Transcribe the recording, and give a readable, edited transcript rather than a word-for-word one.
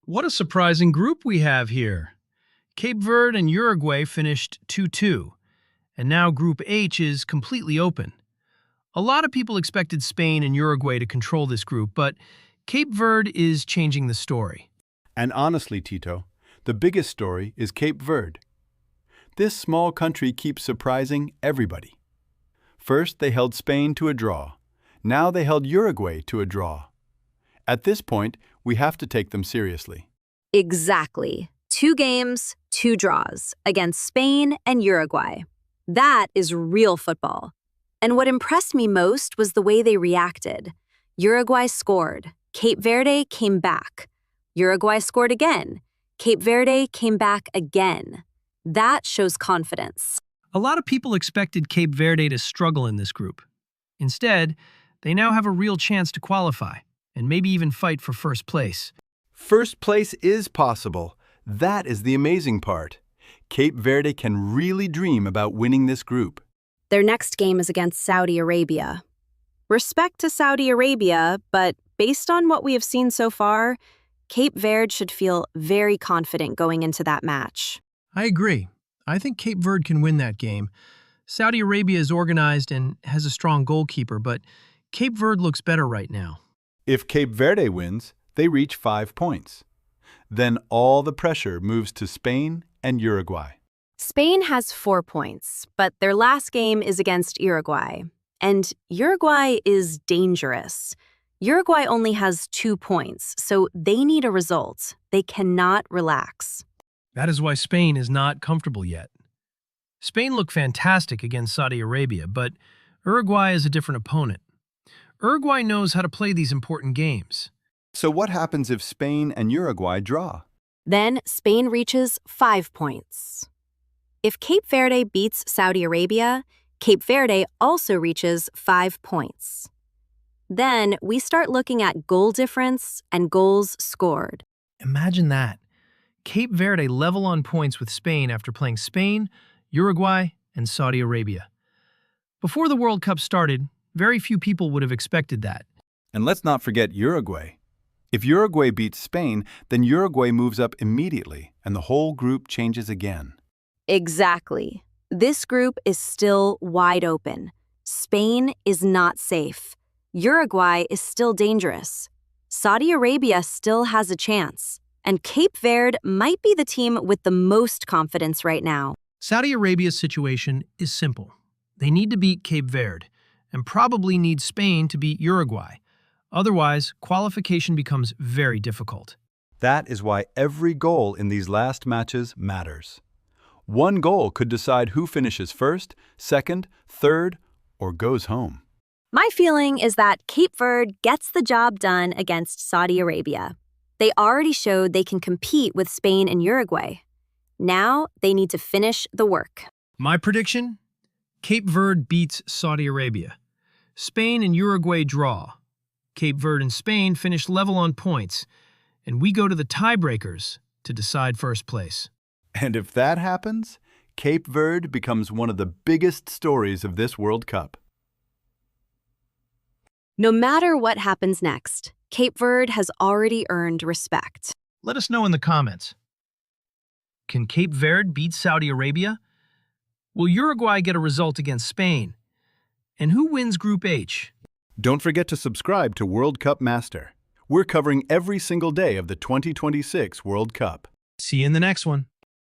What a surprising group we have here. Cape Verde and Uruguay finished 2-2, and now Group H is completely open. A lot of people expected Spain and Uruguay to control this group, but Cape Verde is changing the story. And honestly, Tito, the biggest story is Cape Verde. This small country keeps surprising everybody. First, they held Spain to a draw. Now they held Uruguay to a draw. At this point, we have to take them seriously. Exactly. 2 games, 2 draws against Spain and Uruguay. That is real football. And what impressed me most was the way they reacted. Uruguay scored. Cape Verde came back. Uruguay scored again. Cape Verde came back again. That shows confidence. A lot of people expected Cape Verde to struggle in this group. Instead, they now have a real chance to qualify and maybe even fight for first place. First place is possible. That is the amazing part. Cape Verde can really dream about winning this group. Their next game is against Saudi Arabia. Respect to Saudi Arabia, but based on what we have seen so far, Cape Verde should feel very confident going into that match. I agree. I think Cape Verde can win that game. Saudi Arabia is organized and has a strong goalkeeper, but Cape Verde looks better right now. If Cape Verde wins, they reach 5 points. Then all the pressure moves to Spain and Uruguay. Spain has 4 points, but their last game is against Uruguay. And Uruguay is dangerous. Uruguay only has 2 points, so they need a result. They cannot relax. That is why Spain is not comfortable yet. Spain looked fantastic against Saudi Arabia, but Uruguay is a different opponent. Uruguay knows how to play these important games. So what happens if Spain and Uruguay draw? Then Spain reaches 5 points. If Cape Verde beats Saudi Arabia, Cape Verde also reaches 5 points. Then we start looking at goal difference and goals scored. Imagine that. Cape Verde level on points with Spain after playing Spain, Uruguay, and Saudi Arabia. Before the World Cup started, very few people would have expected that. And let's not forget Uruguay. If Uruguay beats Spain, then Uruguay moves up immediately, and the whole group changes again. Exactly. This group is still wide open. Spain is not safe. Uruguay is still dangerous. Saudi Arabia still has a chance. And Cape Verde might be the team with the most confidence right now. Saudi Arabia's situation is simple. They need to beat Cape Verde, and probably need Spain to beat Uruguay. Otherwise, qualification becomes very difficult. That is why every goal in these last matches matters. One goal could decide who finishes first, second, third, or goes home. My feeling is that Cape Verde gets the job done against Saudi Arabia. They already showed they can compete with Spain and Uruguay. Now they need to finish the work. My prediction? Cape Verde beats Saudi Arabia. Spain and Uruguay draw. Cape Verde and Spain finish level on points, and we go to the tiebreakers to decide first place. And if that happens, Cape Verde becomes one of the biggest stories of this World Cup. No matter what happens next, Cape Verde has already earned respect. Let us know in the comments. Can Cape Verde beat Saudi Arabia? Will Uruguay get a result against Spain? And who wins Group H? Don't forget to subscribe to World Cup Master. We're covering every single day of the 2026 World Cup. See you in the next one.